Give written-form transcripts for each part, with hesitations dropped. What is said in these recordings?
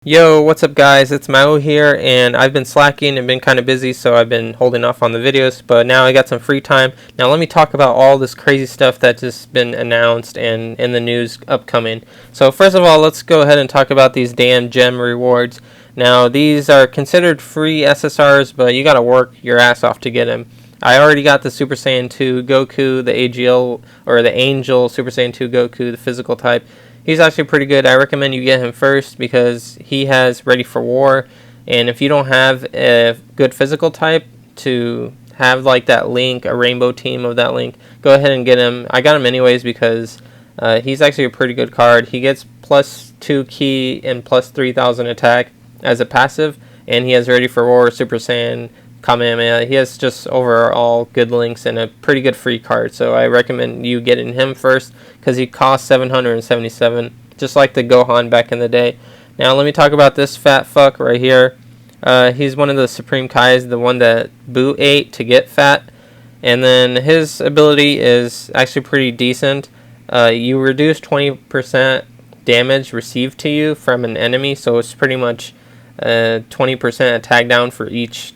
Yo, what's up guys, it's Mao here, and I've been slacking and been kind of busy, so I've been holding off on the videos, but now I got some free time. Now let me talk about all this crazy stuff that's just been announced and in the news upcoming. So first of all, let's go ahead and talk about these damn gem rewards. Now these are considered free SSRs, but you gotta work your ass off to get them. I already got the Super Saiyan 2 Goku, the AGL, or the Angel Super Saiyan 2 Goku, the physical type. He's actually pretty good. I recommend you get him first because he has Ready for War, and if you don't have a good physical type to have like that Link, a rainbow team of that Link, go ahead and get him. I got him anyways because he's actually a pretty good card. He gets +2 ki and +3000 attack as a passive, and he has Ready for War, Super Saiyan, Kamehameha. He has just overall good links and a pretty good free card, so I recommend you getting him first because he costs 777, just like the Gohan back in the day. Now let me talk about this fat fuck right here. He's one of the Supreme Kais, the one that Boo ate to get fat, and then his ability is actually pretty decent. You reduce 20% damage received to you from an enemy, so it's pretty much 20% attack down for each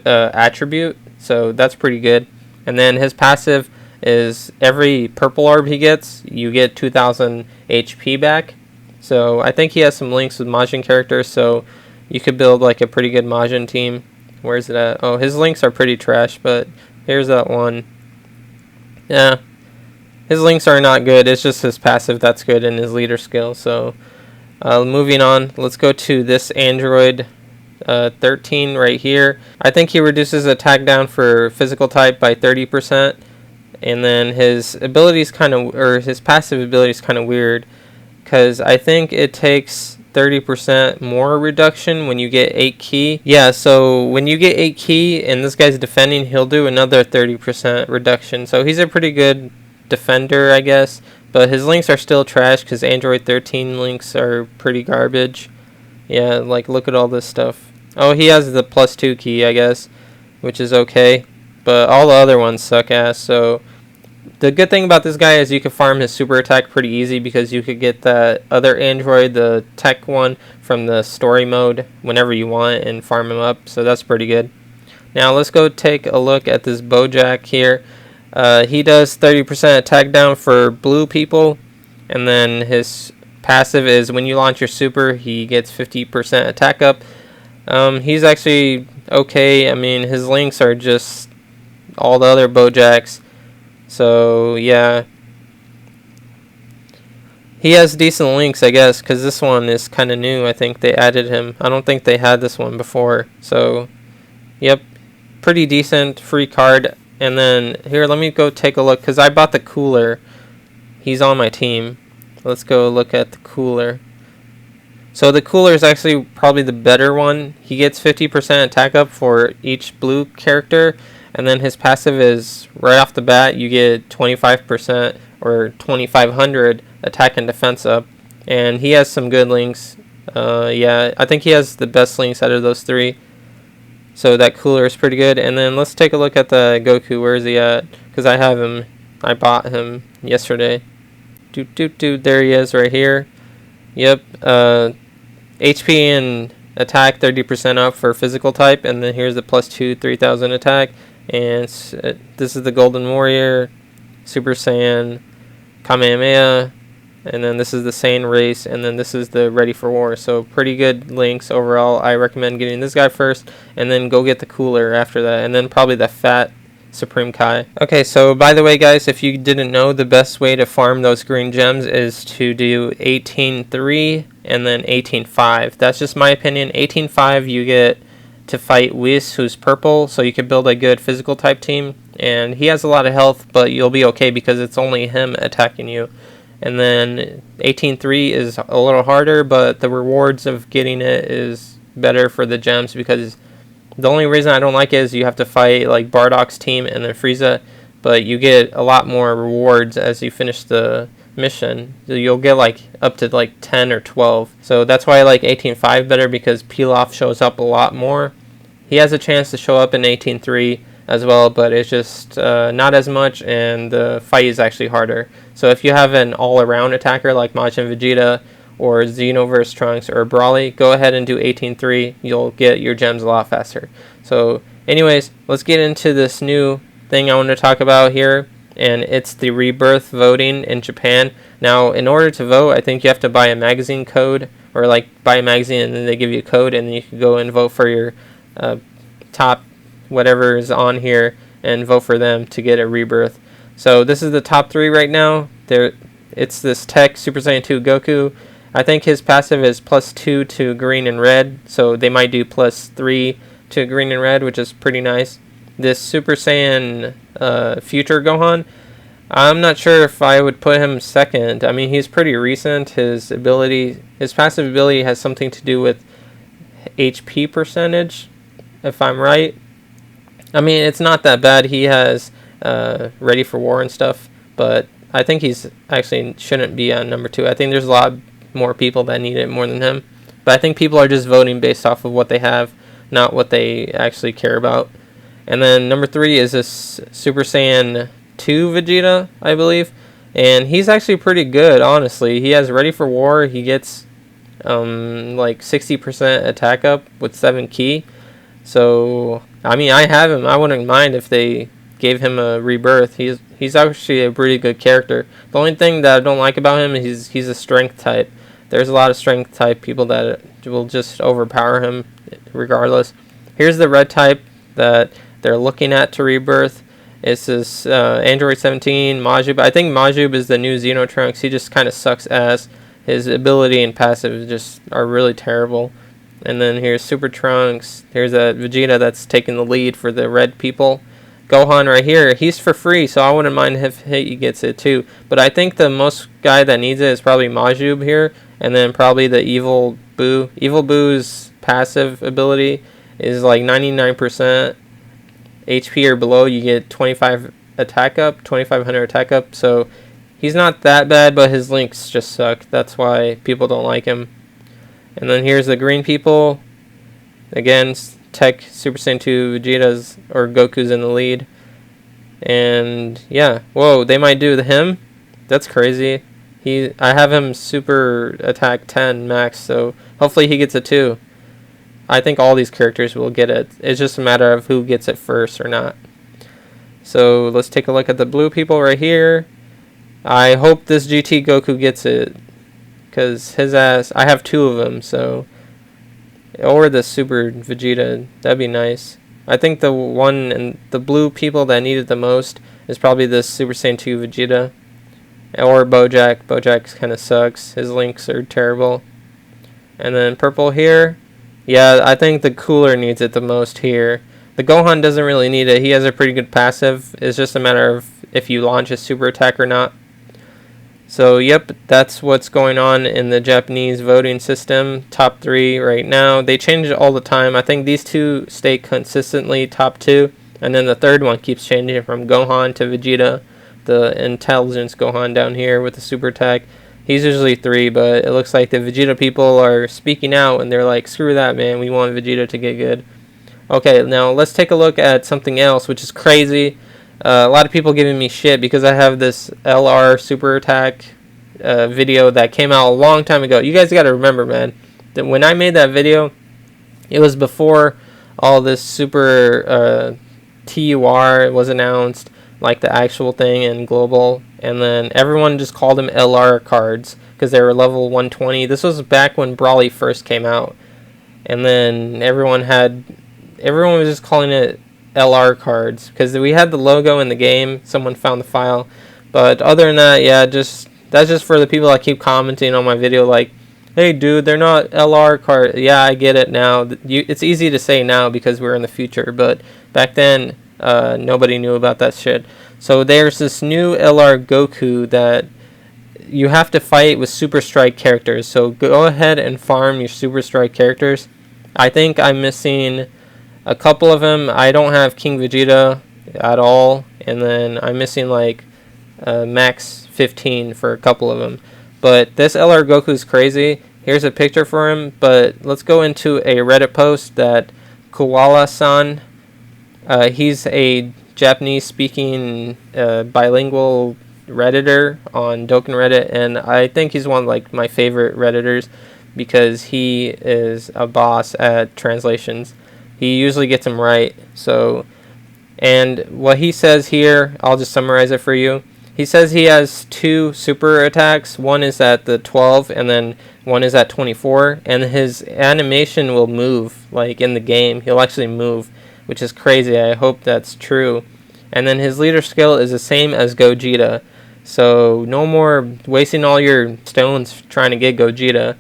attribute, so that's pretty good. And then his passive is every purple orb he gets, you get 2000 HP back. So I think he has some links with Majin characters, so you could build like a pretty good Majin team. Where's it at? Oh, his links are pretty trash, but here's that one. Yeah, his links are not good. It's just his passive that's good and his leader skill. So moving on, let's go to this android 13 right here. I think he reduces attack down for physical type by 30%, and then his abilities his passive ability is kind of weird because I think it takes 30% more reduction when you get 8 ki. Yeah, so when you get 8 ki and this guy's defending, he'll do another 30% reduction. So he's a pretty good defender, I guess, but his links are still trash because Android 13 links are pretty garbage. Yeah, like look at all this stuff. Oh, he has the +2 ki, I guess, which is okay, but all the other ones suck ass. So the good thing about this guy is you can farm his super attack pretty easy because you could get that other android, the tech one, from the story mode whenever you want and farm him up, so that's pretty good. Now let's go take a look at this Bojack here. He does 30% attack down for blue people, and then his passive is when you launch your super, he gets 50% attack up. He's actually okay. I mean, his links are just all the other Bojacks. So, yeah. He has decent links, I guess, because this one is kind of new. I think they added him. I don't think they had this one before. So, yep. Pretty decent free card. And then, here, let me go take a look, because I bought the cooler. He's on my team. Let's go look at the cooler. So the cooler is actually probably the better one. He gets 50% attack up for each blue character, and then his passive is right off the bat you get 25% or 2500 attack and defense up, and he has some good links. Yeah, I think he has the best links out of those three. So that cooler is pretty good. And then let's take a look at the Goku. Where is he at? Because I have him. I bought him yesterday. There he is right here. Yep. HP and attack 30% up for physical type, and then here's the +2 3000 attack, and this is the Golden Warrior, Super Saiyan, Kamehameha, and then this is the Saiyan race, and then this is the Ready for War. So pretty good links overall. I recommend getting this guy first, and then go get the cooler after that, and then probably the fat Supreme Kai. Okay, so by the way guys, if you didn't know, the best way to farm those green gems is to do 18-3 and then 18-5. That's just my opinion. 18-5 you get to fight Whis, who's purple, so you can build a good physical type team, and he has a lot of health, but you'll be okay because it's only him attacking you. And then 18-3 is a little harder, but the rewards of getting it is better for the gems because the only reason I don't like it is you have to fight like Bardock's team and then Frieza, but you get a lot more rewards as you finish the mission. So you'll get like up to like 10 or 12. So that's why I like 18-5 better because Pilaf shows up a lot more. He has a chance to show up in 18-3 as well, but it's just not as much, and the fight is actually harder. So if you have an all-around attacker like Majin Vegeta or Xenoverse Trunks or Brawly, go ahead and do 18-3. You'll get your gems a lot faster. So anyways, let's get into this new thing I want to talk about here, and it's the rebirth voting in Japan. Now, in order to vote, I think you have to buy a magazine code, or like buy a magazine and then they give you a code, and then you can go and vote for your top whatever is on here and vote for them to get a rebirth. So this is the top 3 right now. It's this Tech Super Saiyan 2 Goku. I think his passive is +2 to green and red, so they might do +3 to green and red, which is pretty nice. This Super Saiyan Future Gohan, I'm not sure if I would put him second. I mean, he's pretty recent. His passive ability has something to do with HP percentage, if I'm right. I mean, it's not that bad. He has Ready for War and stuff, but I think he's actually shouldn't be on number 2. I think there's a lot more people that need it more than him. But I think people are just voting based off of what they have, not what they actually care about. And then number 3 is this Super Saiyan 2 Vegeta, I believe. And he's actually pretty good, honestly. He has Ready for War. He gets like 60% attack up with 7 ki. So, I mean, I have him. I wouldn't mind if they gave him a rebirth. He's actually a pretty good character. The only thing that I don't like about him is he's a strength type. There's a lot of strength type people that will just overpower him regardless. Here's the red type that they're looking at to rebirth. It's this Android 17 Majub. I think Majub is the new Xeno Trunks. He just kind of sucks ass. His ability and passive just are really terrible. And then here's Super Trunks. Here's a Vegeta that's taking the lead for the red people. Gohan right here, he's for free, so I wouldn't mind if he gets it too. But I think the most guy that needs it is probably Majub here, and then probably the Evil Boo. Evil Boo's passive ability is like 99% HP or below. You get 25 attack up, 2500 attack up. So he's not that bad, but his links just suck. That's why people don't like him. And then here's the green people. Again, Tech Super Saiyan 2 Vegeta's or Goku's in the lead. And yeah, whoa, they might do him. That's crazy. I have him super attack 10 max, so hopefully he gets it too. I think all these characters will get it. It's just a matter of who gets it first or not. So let's take a look at the blue people right here. I hope this GT Goku gets it, because his ass, I have 2 of them, so, or the Super Vegeta, that'd be nice. I think the one and the blue people that need it the most is probably this Super Saiyan 2 Vegeta, or Bojack. Bojack kind of sucks. His links are terrible. And then purple here, yeah, I think the Cooler needs it the most here. The Gohan doesn't really need it. He has a pretty good passive. It's just a matter of if you launch his super attack or not. So, yep, that's what's going on in the Japanese voting system. Top 3 right now. They change it all the time. I think these 2 stay consistently top 2. And then the third one keeps changing from Gohan to Vegeta. The intelligence Gohan down here with the super attack. He's usually 3, but it looks like the Vegeta people are speaking out. And they're like, screw that, man. We want Vegeta to get good. Okay, now let's take a look at something else, which is crazy. A lot of people giving me shit because I have this LR super attack video that came out a long time ago. You guys got to remember, man, that when I made that video, it was before all this super TUR was announced, like the actual thing in global, and then everyone just called them LR cards because they were level 120. This was back when Brawly first came out, and then everyone was just calling it LR cards because we had the logo in the game. Someone found the file, but other than that, yeah, that's just for the people that keep commenting on my video like, hey dude, they're not LR cards. Yeah, I get it now. It's easy to say now because we're in the future, but back then nobody knew about that shit. So there's this new LR Goku that you have to fight with Super Strike characters. So go ahead and farm your Super Strike characters. I think I'm missing a couple of them. I don't have King Vegeta at all, and then I'm missing like max 15 for a couple of them. But this LR Goku is crazy. Here's a picture for him, but let's go into a Reddit post that Koala-san, he's a Japanese speaking bilingual Redditor on Dokkan Reddit, and I think he's one of like my favorite Redditors because he is a boss at translations. He usually gets them right. So, and what he says here, I'll just summarize it for you. He says he has 2 super attacks. One is at the 12 and then one is at 24, and his animation will move like in the game. He'll actually move, which is crazy. I hope that's true. And then his leader skill is the same as Gogeta. So no more wasting all your stones trying to get Gogeta.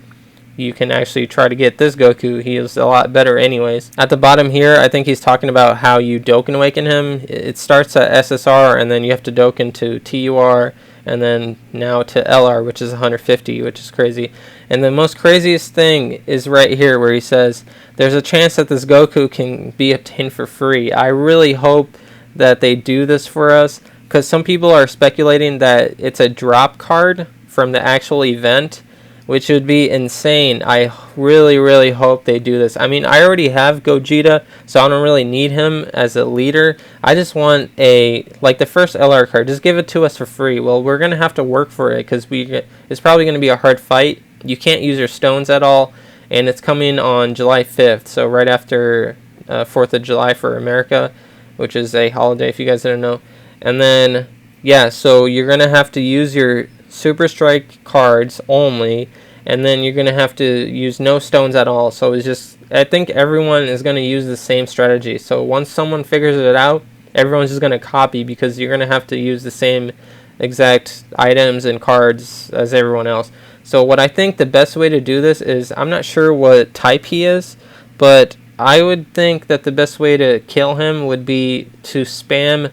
You can actually try to get this Goku. He is a lot better anyways. At the bottom here, I think he's talking about how you Dokkan Awaken him. It starts at SSR, and then you have to Dokkan to TUR, and then now to LR, which is 150, which is crazy. And the most craziest thing is right here where he says, there's a chance that this Goku can be obtained for free. I really hope that they do this for us, because some people are speculating that it's a drop card from the actual event, which would be insane. I really hope they do this. I mean, I already have Gogeta, so I don't really need him as a leader. I just want like the first LR card. Just give it to us for free. Well, we're going to have to work for it because it's probably going to be a hard fight. You can't use your stones at all, and it's coming on July 5th, so right after 4th of July for America, which is a holiday if you guys didn't know. And then, yeah, so you're going to have to use your Super Strike cards only, and then you're going to have to use no stones at all. So it's just, I think everyone is going to use the same strategy. So once someone figures it out, everyone's just going to copy, because you're going to have to use the same exact items and cards as everyone else. So what I think the best way to do this is, I'm not sure what type he is, but I would think that the best way to kill him would be to spam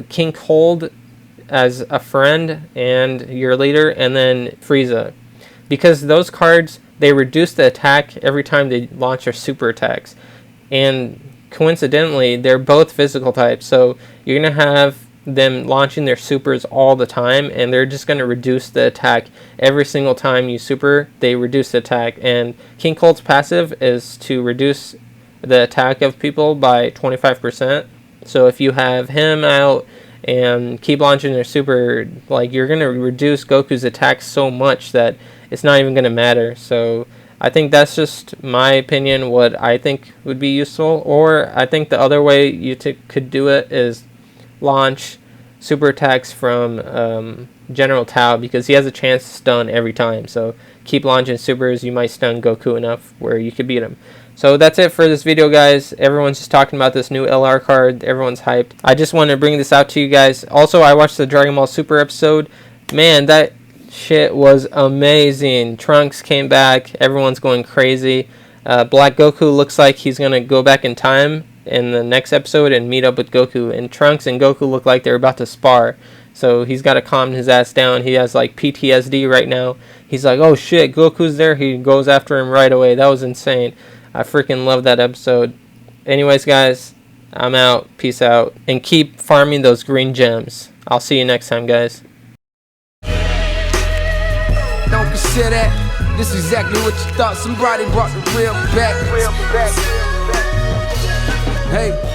King Cold as a friend and your leader, and then Frieza, because those cards, they reduce the attack every time they launch their super attacks, and coincidentally they're both physical types, so you're gonna have them launching their supers all the time, and they're just gonna reduce the attack every single time you super. They reduce the attack, and King Cold's passive is to reduce the attack of people by 25%. So if you have him out and keep launching their super, like, you're going to reduce Goku's attack so much that it's not even going to matter. So I think that's just my opinion, what I think would be useful. Or I think the other way you could do it is launch super attacks from General Tao, because he has a chance to stun every time. So keep launching supers, you might stun Goku enough where you could beat him. So that's it for this video, guys. Everyone's just talking about this new LR card. Everyone's hyped. I just wanted to bring this out to you guys. Also, I watched the Dragon Ball Super episode. Man, that shit was amazing. Trunks came back. Everyone's going crazy. Black Goku looks like he's going to go back in time in the next episode and meet up with Goku. And Trunks and Goku look like they're about to spar. So he's got to calm his ass down. He has like PTSD right now. He's like, oh shit, Goku's there. He goes after him right away. That was insane. I freaking love that episode. Anyways, guys, I'm out. Peace out. And keep farming those green gems. I'll see you next time, guys. Don't consider that. This is exactly what you thought. Somebody brought the real back. Hey.